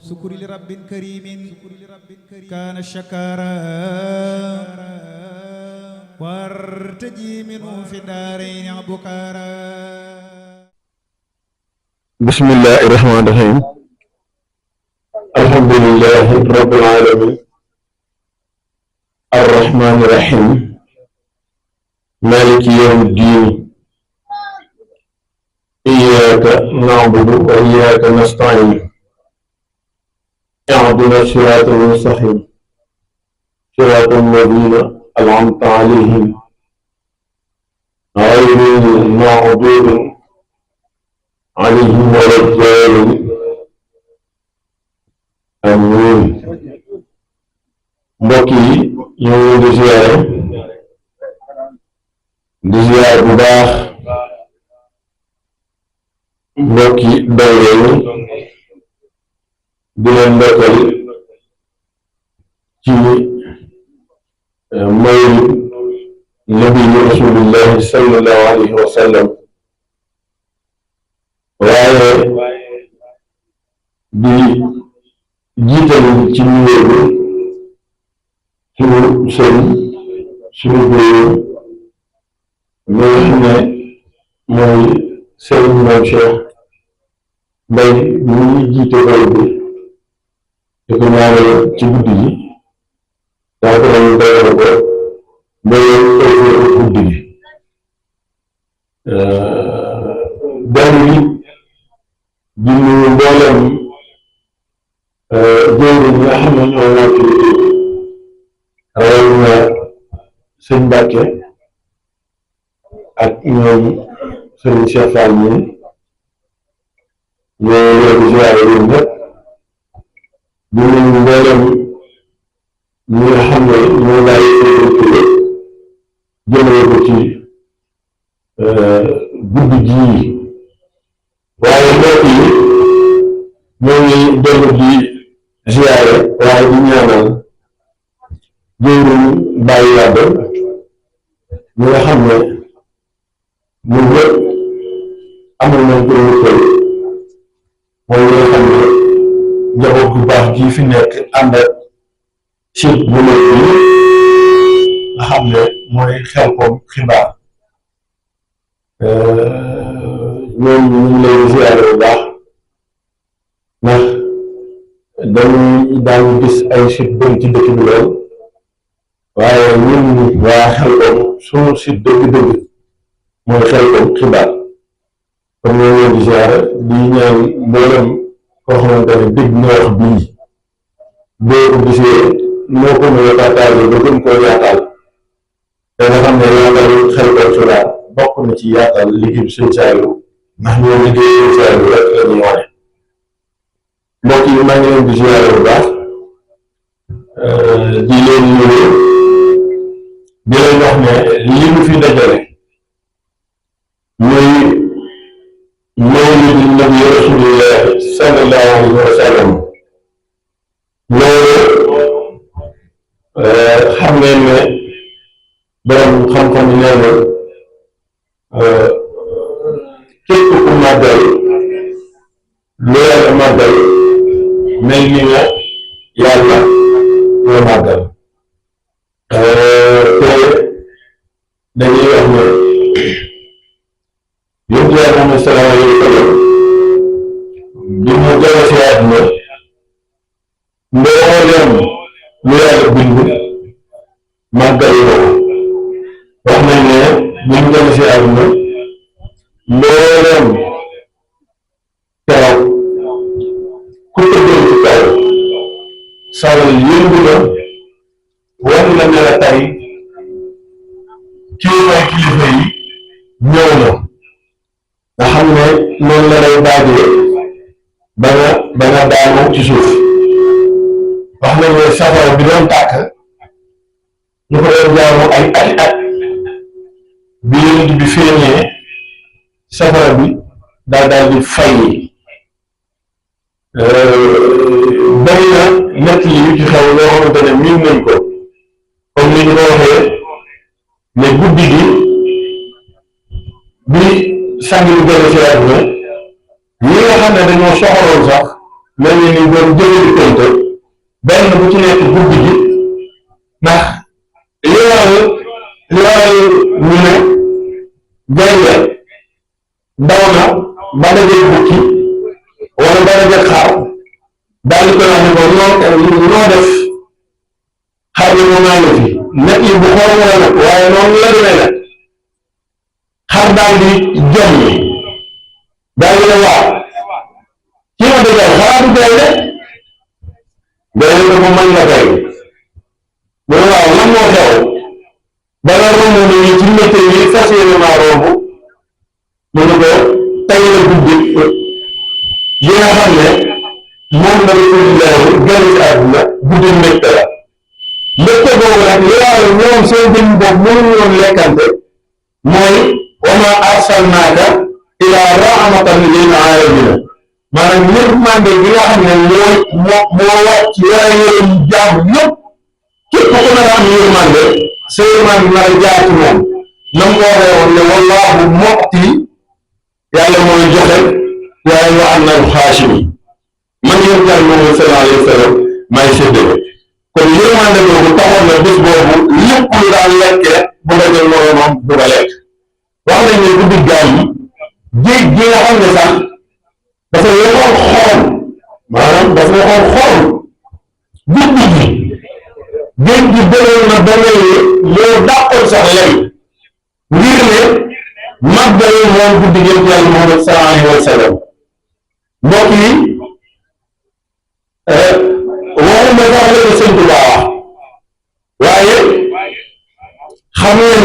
سكر لرب كريم كان شكارا وارتجي منه في الدارين بكارا. بسم الله الرحمن الرحيم. الحمد لله رب العالمين الرحمن الرحيم مالك يوم الدين إياك نعبد وإياك نستعين اهدنا الصراط المستقيم صراط الذين أنعمت عليهم غير المغضوب عليهم ولا الضالين amiin. mbokk yi ñu ngi di ziyaare bu baax mbokki dawle yi di leen ndokkal ci mawlid nabi rasulillahi sallallahu alayhi wa sallam waaye di jiital ci nuyoo bi suñu sëriñ suñu góor mi nga xam ne mooy sëriñ Maam Cheikh Mbay mi ngi jiite góor bi di ko ñaanal ci guddi gi daa ko doon doyal ko mbéyum guddi gi benn bi di nuyu mboolem jëwri ñi nga xam ne ñoo nekk rawatina sëñ Mbàkke ak ñoom sëriñ Cheikh Fall ñi ñoo leen di ziyaare yéen ñëpp di nuyu mboolem ñi nga xam ne ñoo bàyyi jëmale ko ci guddi gii waaye mbokk yi ñoo ngi dellu di ziyaare waaye di ñaanal jëwriñ Baye Yàdd ñi nga xam ne ñun ñëpp amul nañ ko wëkkal mooy ñi nga xam ne njaboot bu baax gii fi nekk ànd ak site bu nekk bi nga xam ne mooy Xelcom xibaar ñoom ñu ngi lay ziyaare bu baax ndax dañuy daañu gis ay site bëri ci dëkk bi lool waaye ñun waa Xelcom suñu site dëgg-dëgg mooy Xelcom xibaar kon ñoo leen di ziyaare di ñaan mboolem koo xamante ne dégg na wax bii boo ko gisee noo ko mën a partagé ba gën koo yaatal te nga xam ne yaatal Xelcom xibaar bokk na ci yaatal liggéey Sëñ Saaliw ndax ñoo liggéey Sëñ Saaliw rek la ñuy wane. mbokk yi maa ngi leen di ziyaare bu baax di leen nuyu di leen wax ne li mu fi dajale muy mawlid nabi rasulillahi sallallahu alayhi wa sallam loolu xam ngeen ne borom xam-xam yi nee na képp ku màggal lu yàlla màggal mel ni nga yàlla moo màggal te dañuy wax ne yonent Yàlla Muhammad sallallahu alayhi wa sallam bi mu gën a si àdduna mbooleem lu yàlla bind màggal ko wax nañ ne bi mu gën a si àdduna mbooleem keroog ku tëddee ci kaw sawal yëngu na war la ne la tey kilifa yi ñëw na nga xam ne noonu la lay daajee ba nga daanu ci suuf wax nañ ne safara bi doon tàkk ñu ko doon jaamu ay at bi yonent bi feeñee safara bi daal di fay. bari na nekk yi yu ci xew loo xamante ne miin nañ ko comme ni ñu ko waxee ne guddi gi bi sànni lu gën a si àdduna ñi nga xam ne dañoo soxoroon sax mel ni ni doon jëfandikante benn bu ci nekk guddi gi ndax yooyu ñu ne gaynde daw na ba dajee bukki wala ba dajee xaar daal di koy wax ne ko noo def xar ne moo maa ngi fi net yi bu xool wala nag waaye noonu la demee nag xar daal di jommi daal di ne waaw kii ma dëggal xalaatu gaynde gaynde ko man la kay mu ne waaw lan moo xew ba nga romb ni ci mété yi fas yéene maa romb mu ne ko tey la guddi bi nga xam ne moom la Rasulullah gën ci àdduna guddi mbégte la mbégte boobu nag li waral ñoom seen jëm boobu mënuñu woon lekkante mooy wa maa arsalnaaka ilaa rahmatan lil aalamiina maanaam yërmande gi nga xam ne moo wàcc yore yërëm jaam yëpp képp ku nar a am yërmande sa yërmande nar a jaar ci moom nam ko waxee woon ne wallaahu mu'ti yàlla mooy joxe waaye wa ana al-xaashimi man yéen jàll moom sallallahu alayhi wa sallam may séddale kon yërmande boobu taxoon na bés boobu lépp lu daan lekkee bu dajal moroomam bu ko lekk wax nañ ne guddi gaal yi géej gi nga xam ne sax dafa waxoon xorom maanaam dafa waxoon xorom guddi gi géej gi bëroon na ba mel ni moo dàqoon sax lem ngir ne màggal moom guddi gi yàlla Muhammad sallallahu alayhi wa sallam mbokk yi waxuma sax la ko sëñ Tuubaa wax waaye xam ngeen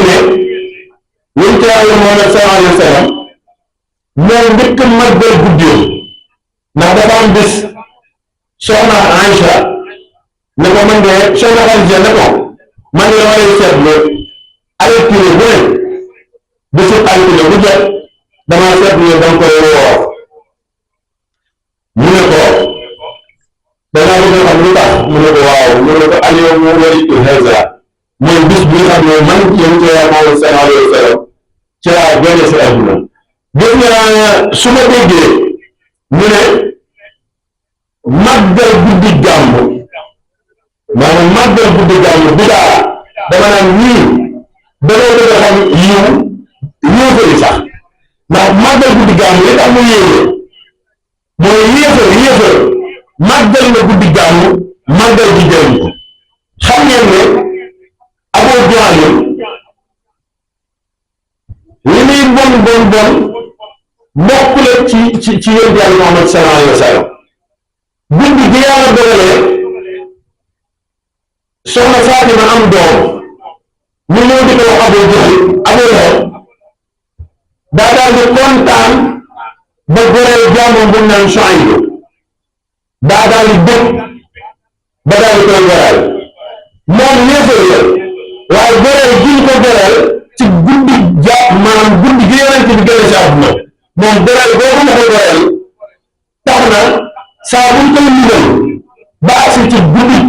ne yonent yàlla Muhammad sallallahu alayhi wa sallam moo njëkk màggal guddi ndax dafa am bis soxna Aïcha ne ko man de soxna Aïcha ne ko man de dama lay seetlu altine bu ne bisu altine bu jot dama seetlu ne danga koy woor mu ne ko danaa bëgg a xam lu tax mu ne ko waaw mu ne ko al-yawmu walitu haza mooy bis bi nga xam ne man yonent yàlla Muhammad sallallahu alayhi wa sallam ci laa gane si àdduna gis nga su ma déggee mu ne màggal guddi gàmm maanaam màggal guddi gàmm bi daa dama naan ñii dañoo bëgg a xam yéefari sax ndax màggal guddi gàmm li tax mu yéene mooy yéefar màggal na guddi gàmm màggal gi jëriñ ko xam ngeen ne Abu Jahl li muy bon bokk la ci yonent Yàlla Muhammad sallallahu alayhi wa sallam guddi gi yàlla dogalee soxna Fatima am doom ñu ñëw di ko wax Abu Jahl Abu Lahab daa daal di kontaan ba goreel jaamam bu naan Shuayb daa daal di bëgg ba daal di koy goreel moom yéefar la waaye goreel gi ñu ko goreel ci guddi maanaam guddi gi yonent bi gën a si àdduna moom goreel boobu ma ko goreel tax na saa buñ koy mbugal ba agsi ci guddi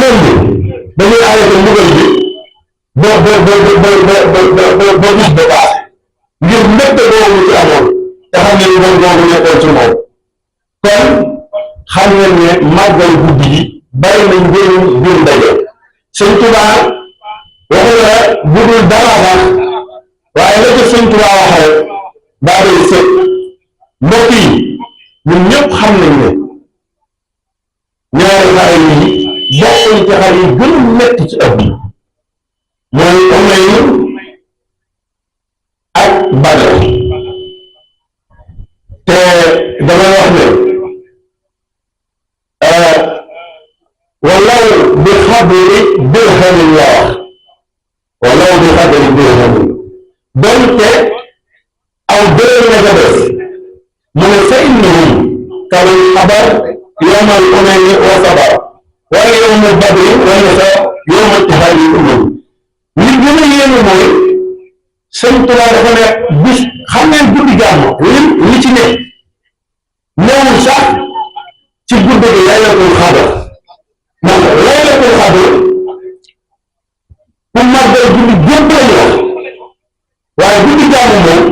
lënd dañuy arrêté mbugal bi ba gis ba paase ngir mbégte boobu ci amoon te xam ne moom boobu nekkoon ci moom kon xam ngeen ne màggal guddi gi bari na njëriñ biir ndaje Sëñ Tuubaa waxu la budul dara sax waaye la ko Sëñ Tuubaa wax rek daa doy sëkk mbokk yi ñun ñëpp xam nañ ne ñaari xare yi bokkuñ ci xare yi gën a metti ci àdduna mooy Hunayn ak Badr te dama wax ne walaw bi xadri dirhamin la wax walaw bi xadri dirhamin donte aw dërëm la ca des mu ne fa innahum kaman xabar yawmal Hunayn wa sabar wala yawmal badri wa nasar yawmal tahaadi umam li gën a yéeme mooy Sëñ Tuubaa dafa ne bis xam ngeen guddi gàmmu li ci ne newul sax ci guddi gi laylatul xadr ndax laylatul xadr ku màggal guddi gépp lañu wax waaye guddi gàmmu moom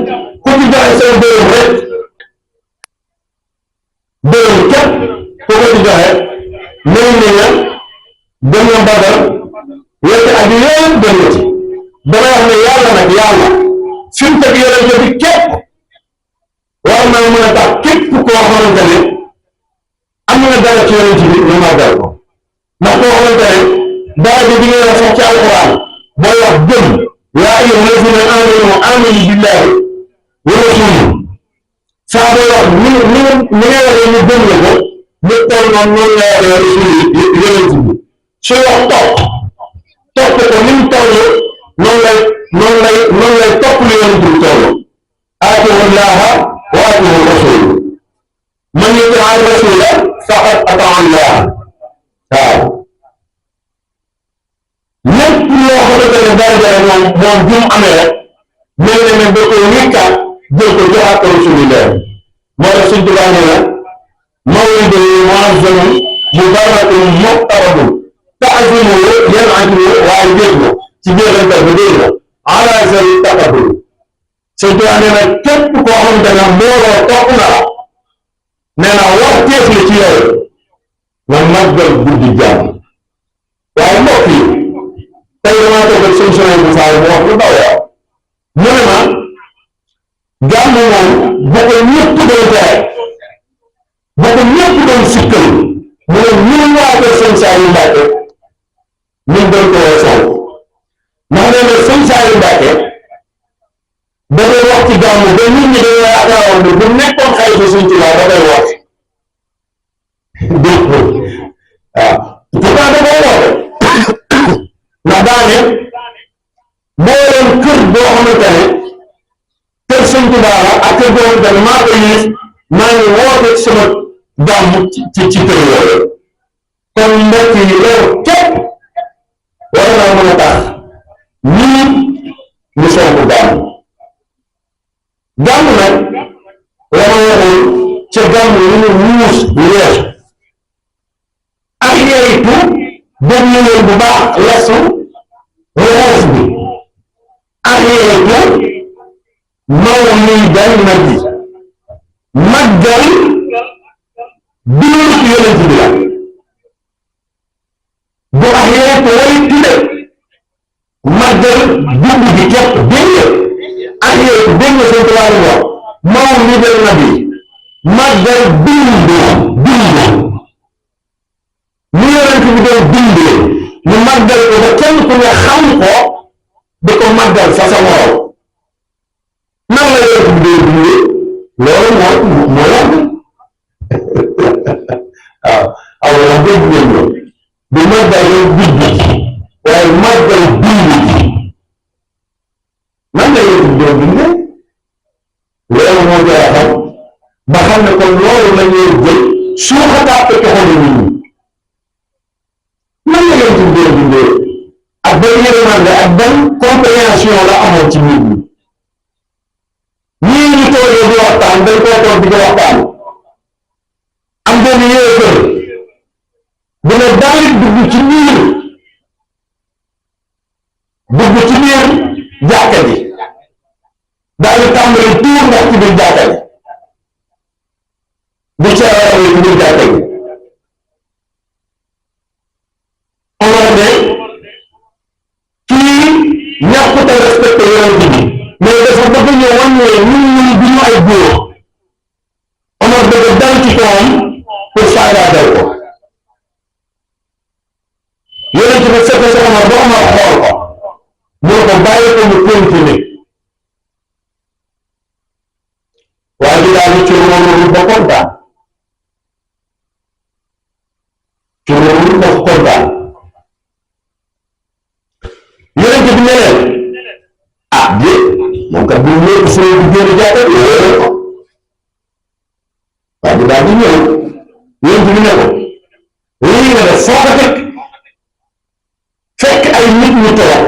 ku ci joxe say dërëm rek dërëm képp ci joxe mel ni nga dem na Badar wecc ak yëpp dem na ci dama wax ne yàlla nag yàlla fi mu teg yonent bi képp war naa mën a tax képp koo xamante ne am na dara ci yonent bi ñu màggal ko ndax koo xamante ne dara bi ngeen wax sax ci alquran booy wax gëm yaa ayyuha allazina amanu billahi wa rasulihi saa booy wax ni nga waxee ñu gëm la ko ñu toll noonu noonu la waxee rasul yonent bi su wax topp ko ni mu toll noonu lay topp li yonent bi toll aatiiu llaaha wa aatiiu rasuula man yutii rasuula faqad ataa llaah waaw lépp loo xamante ne dara moom bi mu amee rek mel na ne da koy wékkaat jël ko joxaat ko rasulillah moo tax Sëñ Tuubaa nee na mawlidu muazzamun mubarakun muqtaradun ta'zimuhu yan'atimu waaye dégg na ci biirantal bi dégg na ala zawi taqabbul Sëñ Tuubaa nee na képp koo xamante ne mbooloo topp na la nee na wax teef la ci yow nga màggal guddi jàmm waaye mbokk yi tey damaa toog ak sëñ Souleymane Moussa mu wax lu ndaw yaa mu ne ma gàmm moom bu ko ñëpp doon tere bu ko ñëpp doon sikkal mu ne ñun waa kër sëñ Saliou Mbacke ñun doon ko sow ndax nee na sëñ Saliou Mbacke dafay wax ci gàmm ba nit ñi dañoo yaakaaroon ne bu nekkoon xayma suñ ci laa dafay wax dégg nga waaw pourtant dafay woote ndax daane moo leen kër boo xamante ne kër Sëñ Tuubaa la ak kër boo xamante ne maa ko yées maa ngi woote sama gàmm ci kër yooyu kon mbokk yi loolu képp war naa mën a tax ñii ñu sonk gàmm nag la ma waxoon ca gàmm yi ñu muus bu weesu ak yeeyitu dem ñu leen bu baax lesu rees bi ak yeeyitu mawlidan nabi màggal biir yonent bi la bu ak yeeyitu way tudde màggal dund bi képp dégg ak yeeyitu dégg nga seen tubaab wax mawlidan nabi màggal bind ñu yonent bi doon bindee ñu màggal ko ba kenn ku ne xam ko di ko màggal fa sa morom nan la yonent bi doon bindee loolu moo yàgg waaw aw wax dëgg ngeen ñoom du màggal rek bind waaye màggal bind nan la yonent bi doon bindee loolu moo jar a xam ba xam ne kon loolu la ñuy jël suuxataat ko toxal nit ñi nan la yonent bi doon bindee ak ban yërmande ak ban compréhension la amoon ci nit ñi ñii ñu toogee di waxtaan dañ koo toog di ko waxtaan am benn yéefar bu ne daal dugg ci biir jàkka ji daal di tàmbali tuur ndox ci biir jàkka ji di caarale ci biir jàkka ji ñàkkut a respecté yonent bi mais dafa bëgg ñëw wan ne ñun du ñu ay góor Omar bëgg dal ci kawam pour faagaagal ko yonent bi fekk sa Omar ba Omar xool ko mu ne ko bàyyi ko mu continuer waaye di daal di curóoru ba kontaan curóoru ba kontaan yonent bi ne leen ah bi moom kat bu ñëw soo bu génn jàkka yooyu ko waaye di daal di ñëw yonent bi ne ko lii nga def foo ko teg fekk ay nit ñu toog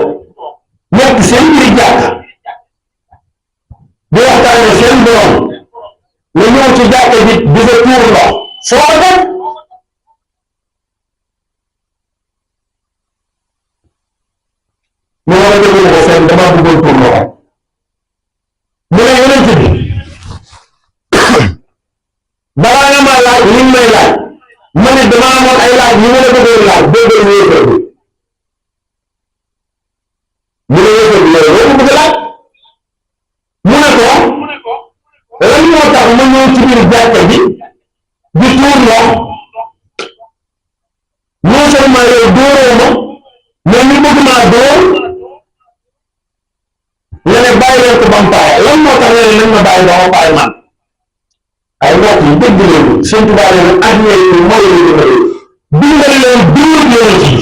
nekk seen biir jàkka di waxtaane seen borom nga ñëw ci jàkka ji di fa tuur ndox foo ko teg mu war a déglu ko seen dama bëggoon pour mu wax mu ne yonent bi balaa nga ma laaj li may laaj ma ne damaa amoon ay laaj yu ma la bëggoon laaj déggal yéefar bi mu ne yéefar bi yow loo ko bëgg laaj mu ne ko lan moo tax ma ñëw ci biir jàkka ji di tuur ndox non seulement yow dóoroo ma mais ñu bëgg maa dóor nga ne bàyyi leen ko ba mu pare lan moo tax nga ne nañ ma bàyyi ba mu pare man ay mbokk yi dégg leen sëñ Tuubaa leen adduna yi mooy leen dimbali leen dóor leen ci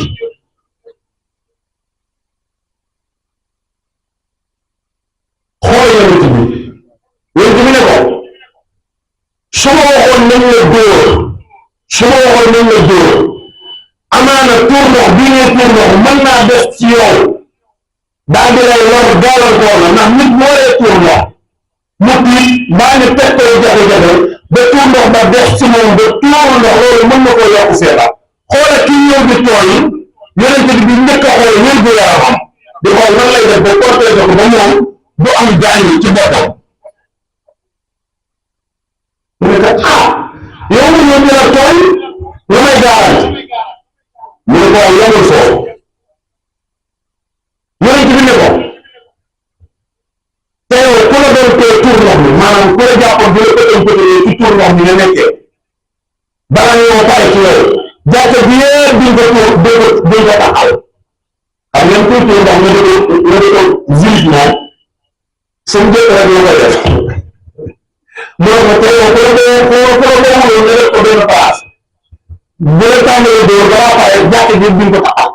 xool yonent bi ne ko su ma waxoon nañ la dóor su ma waxoon nañ la dóor amaana tuur ndox bii ngay tuur ndox mën naa def ci yow daal di lay lor gàllankoor la ndax nit moo lay tuur ndox mu tiit mbaa ñu tettoo jafe-jafe ba tuur ndox ba def ci moom ba tuur ndox loolu mën na ko yokk feebar xoola kii ñëw di tooy yonent bi njëkk a xool wér gu yaramam di xool nan lay def ba protéger ko ba moom du am gaañ ci boppam mu ne kat yow mu ñëw dina tooy lu may garanti mu ne ko waaye yamul foofu yonent bi ne ko te yow ku la doon tee tuur ndox mi maanaam ku la jàppoon di la pëtëñ pëtëñee ci tuur ndox mi nga nekkee bala ñoo pare ci yow jàkka bi yëpp duñ ko tuur duñ ko taxaw xam ngeen kuy tuur ndox nga di ko zilit moom suñ jëkk rek la koy def moo ko te yow ku la doon nga def ko benn place bu la tàmbalee dóor balaa pare jàkka bi duñ ko taxaw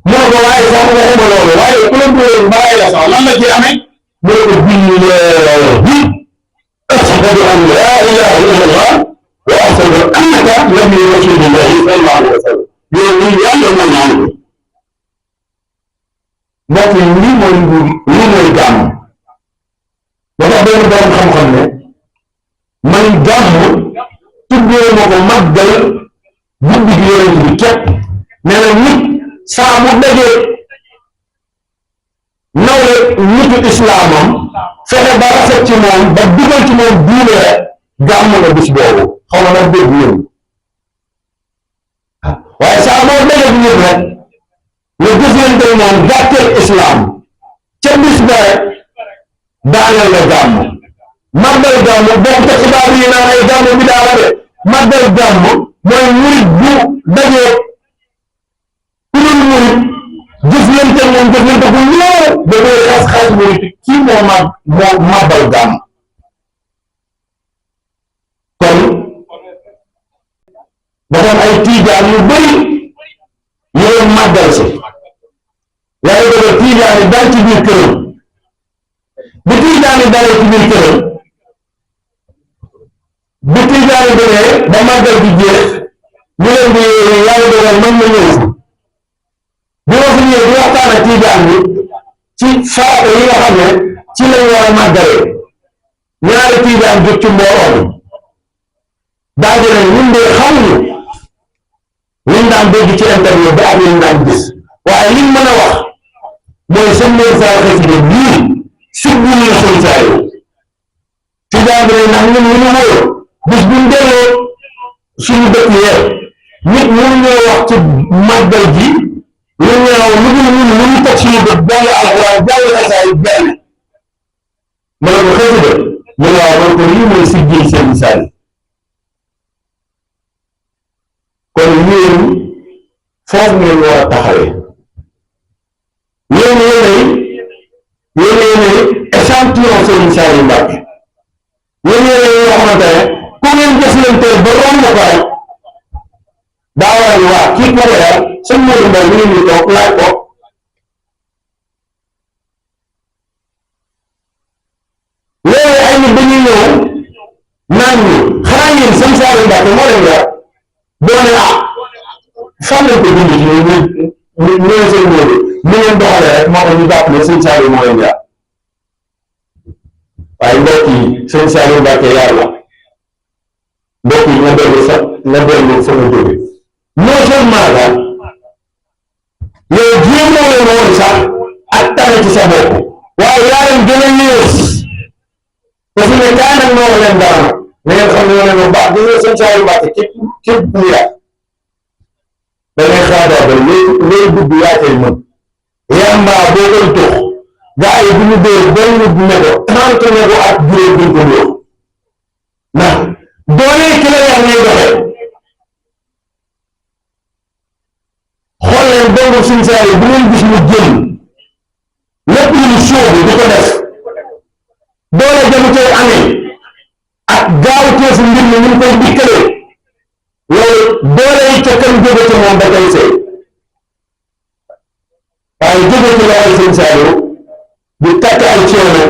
mu ne ko waaye sax waxuma loolu waaye ku la dóor balaa la sax lan la ci amee mu ne ko billahi ashhadu an laa ilaha illallah wa ashhadu annaka nabi rasulillahi sallallahu alayhi wa sallam yow lii yàlla na ñaan ko mbokk yi lii mooy gàmm dafa benn borom xam-xam ne man gàmm tuddee ma ko màggal guddi gi yonent bi képp nee na nit saa mu dajee nawle nitu islaamam fexe ba rafet ci moom ba dugal ci moom diine rek gàmm na bis boobu xaw ma nag dégg yéen waaye saa moo dajee nit rek nga jëflante moom gàtteel islam ca bis ba rek daaneel la gàmm màggal gàmm bokk te xibaar yi naan ay gàmm bi daala de màggal gàmm mooy murit bu dajee ku dul murit jëflante moom jëflante bu ñëw da koy xas murit kii moo màggal gàmm kon dafa am ay tiijaan yu bëri ñu leen màggal si waaye dafa tiijaan yi dal ci biir këram bi tiijaan yi dalee ci biir këram bi tiijaan yi demee ba màggal bi jeex ñu leen di yàlla dogal man ma ñëw fi bi ma fi ñëwee di waxtaan ak tiijaan bi ci farata yi nga xam ne ci lañ war a màggalee ñaari tiijaan jóg ci mbooloo mi daal di ne ñun de xamuñu liñ daan dégg ci internet bi ak liñ daan gis waaye liñ mën a wax mooy seen leen saa xasida bii siggul na seen saa yi tiijaan bi ne ndax ñun ñu wóor bis buñ delloo suñu dëkk yee nit mënu ñoo wax ci màggal ji lu ñaaw lu dul ñun mënu teg suñu bët jàng alxuraan jàng xasaay benn ma ne ko xasida mu ne waaw man ko lii mooy siggil seen saa yi kon yéen foofu ngeen war a taxawee yéenay échantillon Serigne Saliou Mbacké yéenay yoo xamante ne ku ngeen jëflanteel ba romb ko rek daa war a ni waa kii ko weer sëñ Modou Mbaye mi ngi toog laaj ko léegi ay nit dañuy ñëw naan ñu xanaa yéen sëñ Saliou Mbacké moo leen weer boo ne fan lañ ko bind ci ñu seen Modou ni ngeen doxalee rek moo tax ñu jàpp ne sëñ Saliou moo leen jaar waaye mbokk yi sëñ Saliou Mbacké yàlla mbokk yi nga dellu fa nga jóge non seulement la yow jéemoo leen woon sax ak tane ci sa bopp waaye yaa leen gën a yées te su ne kaay nag moo leen dara na ngeen xam ne leen bu baax di nga sëñ Saliou Mbacké képp képp ku yàq da ngay xaabaabal looy dugg yaa koy mën yàmbaa boo koy tox gaa yi bu ñu dee benn ne ko 30 ne ko ak juróom duñ ko dóor ndax doole ki la yàq ngay doxee xool leen dongo suñ saa yi bu ngeen gis mu génn lépp lu sóobu di ko def doole jamu koy amee ak gaaw teefu mbir mi ñu koy dikkalee loolu doole yi ca kan jóge ci moom da koy sëy waaye jóge ci loxoy sëñ Saliou di takk ay coono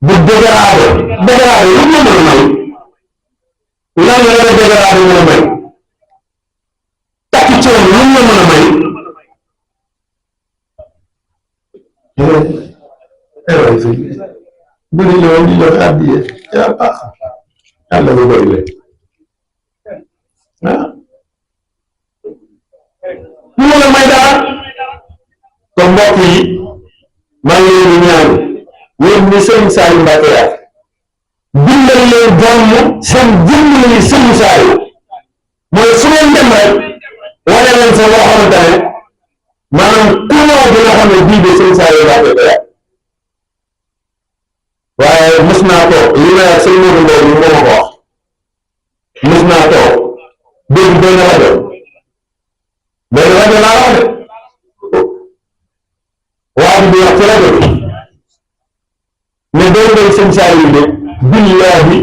di dégradé lu ñu mën a may lan la la dégradé mën a may takk coono lu ñu mën a may bëri la woon di joxe addiye yaa baax yàlla bu bëri la ah lu mën a may dara kon mbokk yi maa ngi leen di ñaan yéen ñi sëñ Saliou Mbacké yaa bindal leen jàmm seen jëmm yi sëñ Saliou mooy fu ngeen dem rek wane leen fa loo xamante ne maanaam ku ñëw bi nga xam ne bii de sëñ Saliou Mbacké yaa waaye mos naa toog li ma sëñ Modou Mbow ñu moo ma ko wax mos naa toog dégg benn rajo laa wax de waa bi di wax ci rajo bi mais doo ngay sëñ Saliou de billaahi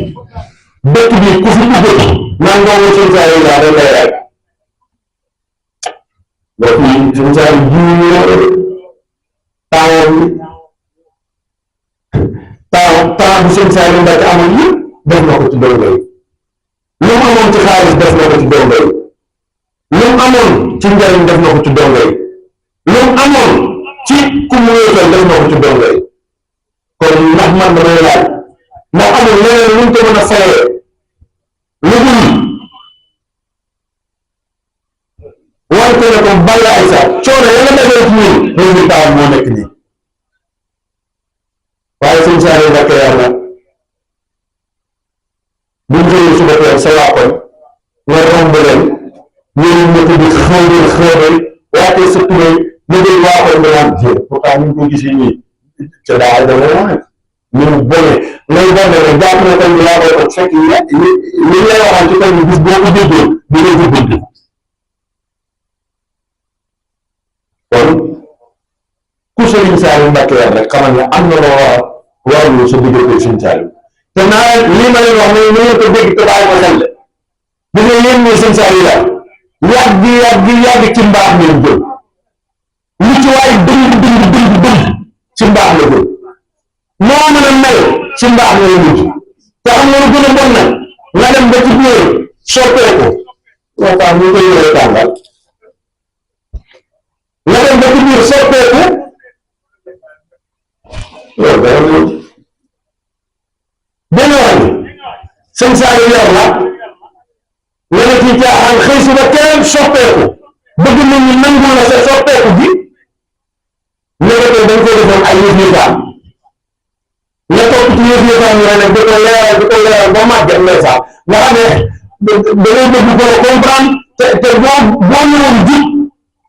dëkk bi ku fi duggati naan nga woo sëñ Saliou laa dañ lay rey donc sëñ Saliou jiw temps bu sëñ Saliou Mbacké amoon yëpp def na ko ci dongo yi lu mu amoon ci xaalis def na ko ci dongo yi lu mu amoon ci njariñ def na ko ci dongo yi lu mu amoon ci ku mu wéetal def na ko ci dongo yi kon ndax man damay laaj ndax amul leneen lu ñu ko mën a fayee lu dul wante ne ko balla ay sax coono ya nga defee ci ñun résultat moo nekk nii waaye sëñ Saliou Mbacké yàlla buñ jógee suba teel sa waakoon nga romb leen ñëw ñëpp di xëwal waatee sa turay nga jël waakoon nga naan jé pourtant ñu ko gisee nii ca daa dama wane ñu bone ngay bone rek jàpp na kañ laa koy ko fekk li lay waxal ci kañ bis boo ko déggee di nga jubbanti kon ku sëriñ Saliou Mbacké yàlla rek xamal ne am na loo warul sa diggante sëriñ Saliou te naa lii ma leen wax ne ni ngeen ko dégg te bàyyi ko xel de di nga yéen ñi sëriñ Saliou la yàgg ci mbaax ngeen jël lu ci waay dëng ci mbaax la jël moo mën a mel ci mbaax la mujj te xam nga lu gën a bon nag nga dem ba ci biir soppeeku moo tax ñu koy yore tàngal nga dem ba ci biir soppeeku loolu dara moom benn wàll sëñ Saliou yor la nga ne ci caaxaan xëy suba kenn soppeeku bëgg nit ñi nangul la sa soppeeku bi nekkatoo dañ ko defoon ay yëf-yëfaan nga topp ci yëf-yëfaan yi rek di ko leeral ba màgget ndeysaan nga xam ne da ngay bëgg ko comprendre te boo ñëwoon jub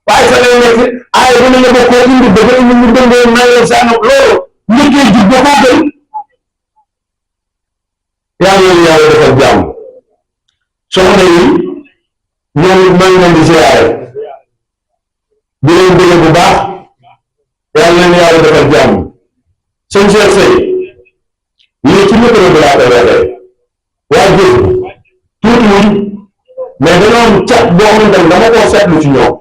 waaye sa lay nekk ay bu ne nga bokkoo indi dafa indi ñu dëngoo nangam saa loolu njëkkee jub ba koo gën yàlla defal jàmm soxna yi ñoom maa ngi leen di siyaare di leen bëgg bu baax yàlla leen yàlla defal jàmm sëñ Cheikh Seye lii ci micro bi laa koy waxee waa jëf tuuti wuñ mais dañoo am cat boo xamante ne dama koo seetlu ci ñoom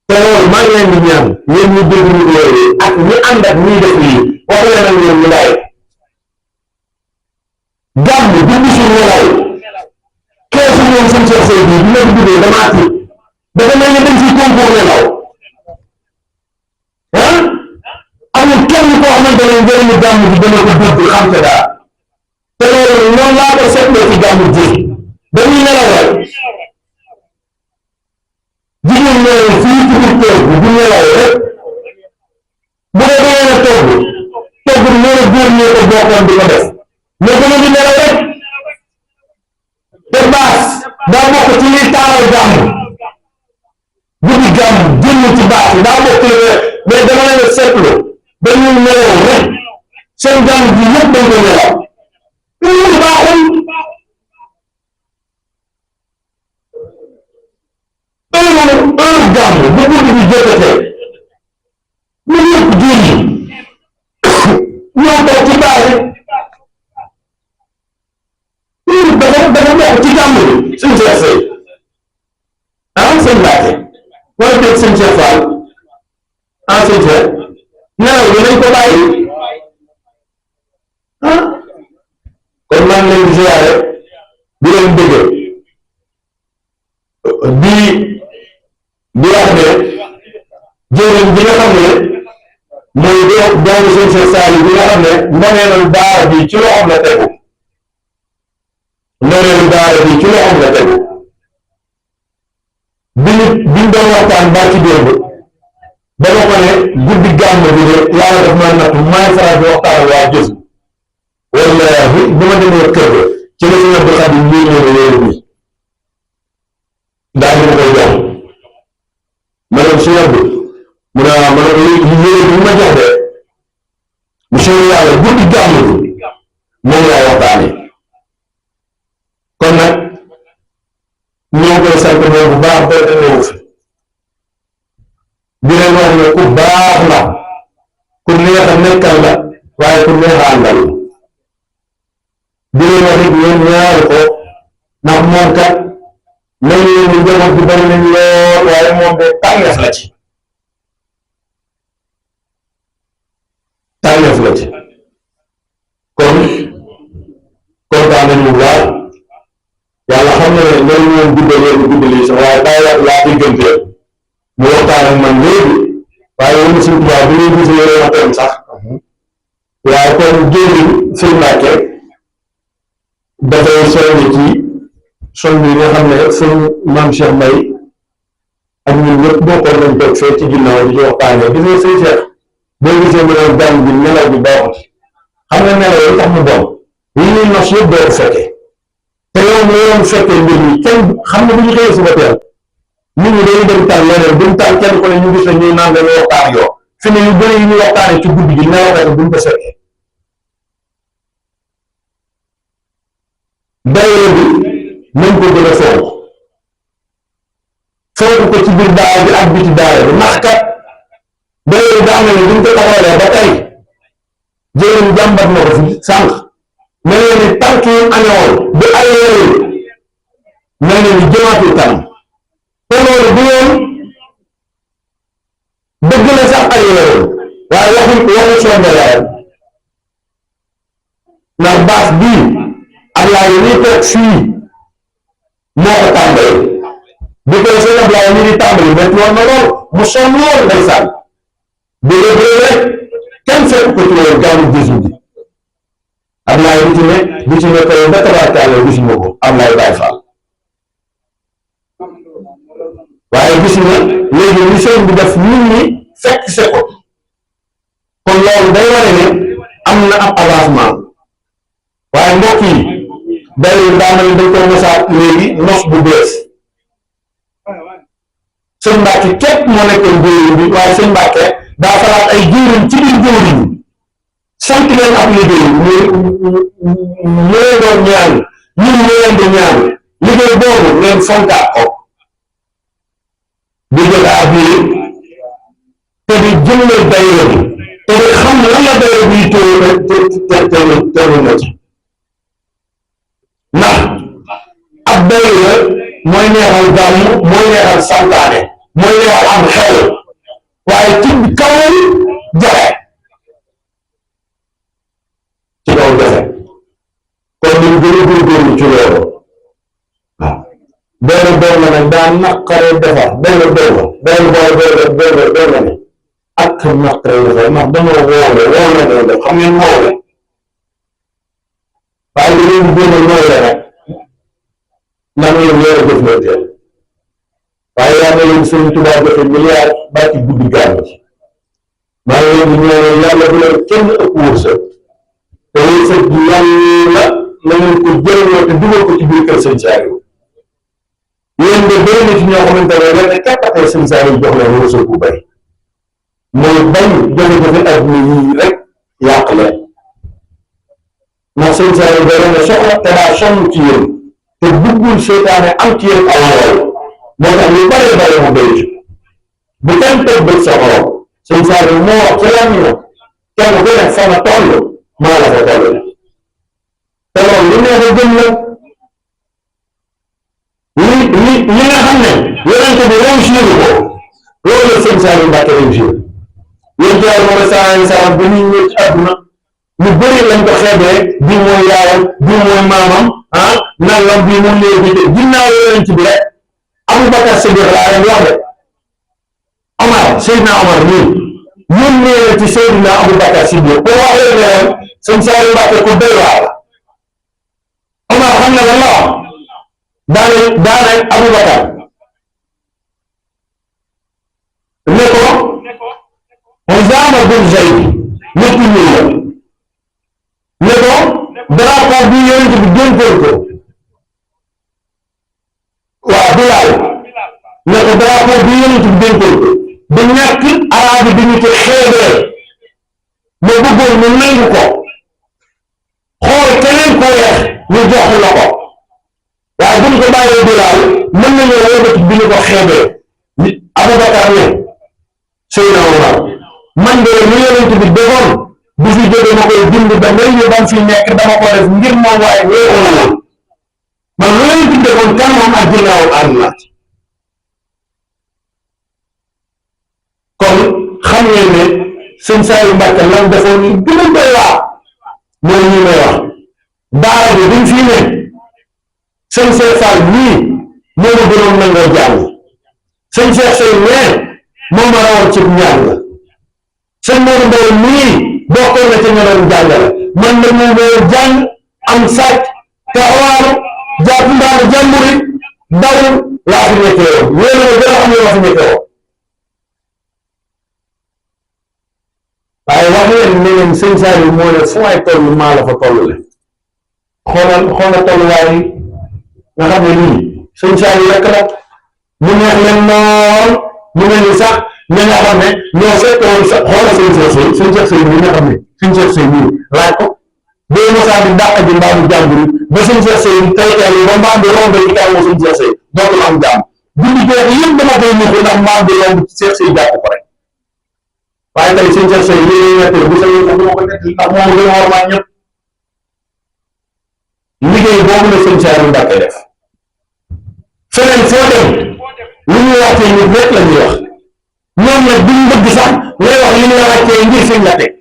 te loolu maa ngi leen di ñaan yéen ñu dégg ñu yooyu ak ñi ànd ak ñuy def lii wax leen ak ñoom ñu laay gàmm bi bisu nelaw keesu ñoom sëñ Cheikh Seye bii bi ma duggee damaa tiit dafa mel ni dañ ciy concours nelaw ah amul kenn koo xamante ne njëriñu gàmm bi dana ko dégg xam te daal te loolu noonu laa ko seetloo ci gàmm ji dañuy nelaw rek jigéen ñooñu fii ci biir kër bi bu nelaw rek bu dee da ngeen a togg bi nee na góor ñee ko bokkoon di ko def mais da ngeen di nelaw rek te baas daa bokk ci liy taaral gàmm guddi gàmm génn ci baax yi daa bokk ci mais dama leen a seetlu dañuy nelaw rek seen gàmm bi yëpp dañ ko nelaw loolu baaxul heure gàmm bu guddi bi jotee ñu ñëpp julli ñoo toog ci baax yi dafa bokk ci gàmm bi suñ Cheikh Seye sëñ Mbacke wala dégg sëñ Cheikh Fall sëñ Cheikh nelaw bi nañ ko bàyyi kon maa ngi leen di ziare di leen dégg di wax ne jëriñ bi nga xam ne mooy doomu sëñ Cheikh Saliou bi nga xam ne ndoneenal daara bi ci loxoom la tegu ndoneenal daara bi ci loxoom la tegu biñ doon waxtaan ba ci démb dama ko ne guddi gàmm bi de yàlla daf maa nattu maay faral di waxtaan waa jës wallaahi bi ma demee kër ga ci la si Abdou Khadim lii ñëw ne yéen bi daal di ma koy jox ma ne si Abdou mu ne ma ne yéen bi ma jox de monsieur yàlla guddi gàmm bi moom laa waxtaanee kon nag ñoo koy sant moom bu baax ba newu fi di leen wax ne ku baax la ku neex a nekkal la waaye ku neex a àndal la di leen wax it ñoom ñaari ko ndax moom kat nañ leen di njaboot bi bari nañ lool waaye moom de tànneef la ci tànneef la ci kon kontaan nañu bu baax yàlla xam na ne loolu moom guddali sax waaye daa yàgg laa diggante mu waxtaan ak man léegi waaye wala suñu tubaab bu ñuy gis yore waxtaan sax waaye kon jëriñ sëñ Mbàkke dafay soññ ci soñ bi nga xam ne sëñ Maam Cheikh Mbaye ak ñun ñëpp bokkoon nañ toog fee ci ginnaaw di ci waxtaanee gis nga sëñ Cheikh boo gisee mu ne gàmm bi nelaw bi baaxut xam nga nelaw yi tax mu bon yi ñuy nos yëpp doo ko fekkee te yow mi yoon fekkee mbir mi kenn xam nga bu ñu xëyee suba teel nit ñi dañuy dem taal leneen buñ taal kenn ku ne ñu gis ne ñuy naan dañuy waxtaan yoo fi ne yu bëri yi ñuy waxtaanee ci guddi gi nelawkat buñ ko fekkee dayoo bi nañ ko gën a fonk ko ci biir daara bi ak biti daara bi ndax kat dayoo daa mel ne buñ ko taxawalee ba tey jëriñ jàmbat na ko fi sànq mel na ni tànk yi anewoon bu ay yooyu mel na ni jëmaatul kanam te loolu bu yoon dëgg la sax ay yooyu waaye waxu sonde la ndax baas bii Ablaye yi ñuy toog fii moo ko tàmbali bi koy sëñ Ablaye ñu di tàmbali métti woon na lool mu sonn lool ndeysaan bi rek kenn fekk ko ci woon gàmmu gis bi Ablaye bi ci ne koy ba tabaarkalla gis nga ko Ablaye Baye Fall waaye gis nga léegi li sëñ bi def nit ñi fekk se ko kon loolu day wane ne am na ab avancement waaye mbokk yi day daanaka dañ ko mosaat léegi nos bu bees sëñ Mbacke képp moo nekkoon jëwriñ bi waaye sëñ Mbacke daa falaat ay jëwriñ ci biir jëwriñ sant leen ab liggéey ñu leen doon ñaan ñun ñu leen di ñaan liggéey boobu ngeen fonkaat ko di joxe ab yi te di jëmmal dayoo bi te di xam lan la dayoo bi teewul na ci ndax ab dayoo mooy neexal gàmm mooy neexal santaane mooy neexal am xel waaye ci kaw joxe ci kaw joxe kon ñu gën a góorgóorlu ci loolu waaw benn doom la nag daa naqaree defar benn doom la ne ak naqaree defar ndax dañoo woole def xam ngeen woole waaye li leen gën a nooy la rek ndax ngeen leer a jëflanteel waaye yaa ngi leen Sëriñ Tuubaa joxe milliard ba ci guddi gàmm ci maa ngi leen di ñaanal yàlla bu leen kenn ëpp wërsëg te wërsëg bi yàlla na ngeen ko jëriñoo te dugal ko ci biir kër Sëriñ Saaliw yéen de bëri na ci ñoo xamante ne leen keppatee sëñ Saliou jox leen wërsëg bu bëri mooy bañ jafe-jafe adduna yi rek yàq leen ndax sëñ Saliou da leen a soxla te daa sonn ci yéen te buggul seytaane am ci yéen aw yool moo tax lu bëree bëri mu béy bu kenn teg bët sa xorom sëñ Saliou moo wax ci lan ñu kenn ku nekk fa nga toll maa la fa toll te loolu lu neex a gëm la li nga xam ne yonente bi réussir ko loolu la sëñ Saliou Mbacke réussir yéen ci wàllu saa bi ñuy ñëw ci àdduna ñu bëri lañ ko xeebee bi mooy yaayam bi mooy maamam ah nangam bi mu léegi te ginnaaw yonente bi rek Aboubacar Siddiq laa leen wax de Omar Seydina Omar nii ñun nee ci Seydina Aboubacar Siddiq boo waxee ne woon sëñ Saliou Mbacke ku doy waar Omar xam nga lan la wax daane Aboubacar ne ko Usaama bun Zayd nit ñi la ne ko drapeau bi yonent bi dénkoon ko waaw Bilaal ne ko drapeau bi yonent bi dénkoon ko ba ñàkk arabe bi ñu ci xeebee ma bëggoon ñu nangu ko xool keneen ko weex ñu jox la ko waaye bu ñu ko bàyyee Bilaal mën nañoo wëbati bi ñu ko xeebee Aboubacar ne Seydina Omar man de lu yonent bi defoon bu fi jógee ma koy dund ba may ñu bam fi nekk dama ko def ngir moom waaye wéeru la man lu yonent bi defoon kan moom ak ginnaawam ànd na kon xam ngeen ne sëñ Saliou Mbacke lan defoon ñu gën a doy waar mooy ñi may wax daara bi duñ fii ne sëñ Cheikh Fall nii moo ma gënoon nangoo jàng sëñ Cheikh Sey nee moom ma rawoon ci ñaan la sëñ Modou Mbow nii bokkoon na ci ña doon jàngale man de mu ngi jàng am sàcc taxawaaru jàpp mbaalu jàmburi daw laa fi nekkee woon yéen a gën a xam ne laa fi nekkee woon waaye wax leen ne leen sëñ Saliou moo ne fu may toll maa la fa toll le xoolal tolluwaay yi nga xam ne lii sëñ Saliou rek la mu neex leen lool mu mel ni sax ña nga xam ne ñoo fekkoon sa xoolal sëñ Cheikh Sey mi nga xam ne sëñ Cheikh Sey mii laaj ko boo mosaa di dàq ji mbaamu jàmbur yi ba sëñ Cheikh Sey tey yi ba mbaam bi romb yi kaw sëñ Cheikh Sey dootul am jàmm julli jeex yëpp dama koy ñëw ndax mbaam bi romb Cheikh Sey jàpp ko rek waaye tey sëñ Cheikh Sey lii nettali bu sa yëg dama ko nettali ndax moom gën a warmaa ñëpp liggéey boobu la sëñ Saliou Mbacke def feneen foo dem lu ñuy wàccee nit rek la ñuy wax ñoom nag duñ bëgg sax ngay wax li ñu la wàccee ngir fi nga teg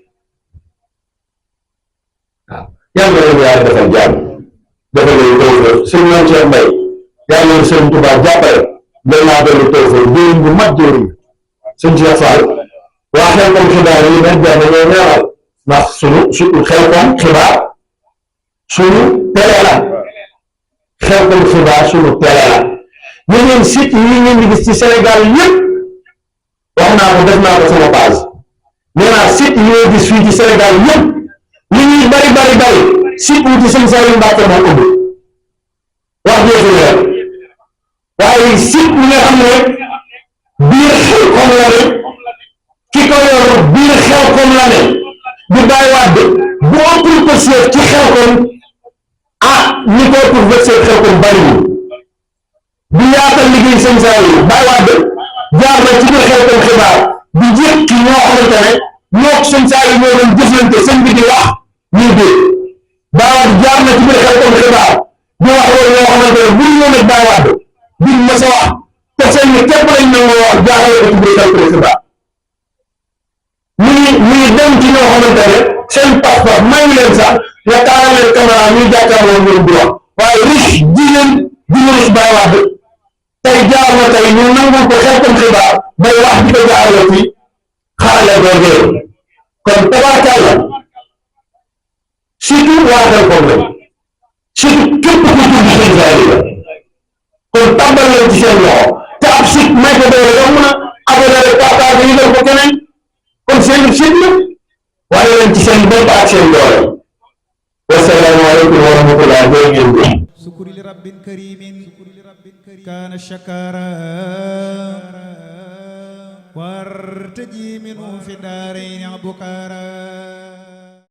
waaw yàlla na yàlla defal jàmm defal leen tawfeex sëñ Mame Cheikh Mbaye yàlla na sëñ Touba jàppale day naa dellu tawfeex jëriñ bu mat jëriñ sëñ Cheikh Fall waa xel comme xibaar yi nag jar nañoo ñaanal ndax suñu xel comme xibaar suñu télé la xel comme xibaar suñu télé la yeneen site yi ngeen di gis ci Sénégal yëpp wax naa ko def naa ko sama page nee naa site yi ngeen gis fii ci Sénégal yëpp li ñuy bari site wu ci sëñ Saliou Mbacke moo ëmb wax jooju leer waaye site yi nga xam ne biir xel comme la ne ki ko yor biir xel comme la ne di bàyyi waat de bu ëppul ko seet ci xel comme ñi ko pour verser xel comme bariwul di yaatal liggéey sëñ Saliou bàyyi waat de jaar na ci biir xel comme xibaar di jëkk ñoo xamante ne ñoo sëñ Saliou ñoo doon jëflante sëñ bi di wax ñuy dégg bàyyi waat jaar na ci biir xel comme xibaar di wax loolu ñoo xamante ne buñ ñëw nag bàyyi waat de duñ mës a wax te sëñ bi képp lañ nangoo wax jaarale ko ci biir xel comme xibaar muy dem ci ñoo xamante ne seen passeport may leen sax nga taalal leen caméra ñuy jàkkaarloo ñoom di wax waaye riche di leen riche bàyyi waat de tey jaar na tey ñu nangul ko xel comme xibaar bay wax di ko jaarale ci xarale googee kon tabaarkalla surtout waa xel comme lañ surtout képp ku tudd sëñ Saliou la kon tàmbal leen ci seen loxo te ab site may ko doole yomb na abonné rek partage yi def ko keneen kon seen site la waaye leen ci seen bopp ak seen doole wasalaamaaleykum wa rahmatulah jërë ngeen jëf سكر لرب كريم كان الشكارا وارتجي منه في الدارين بكارا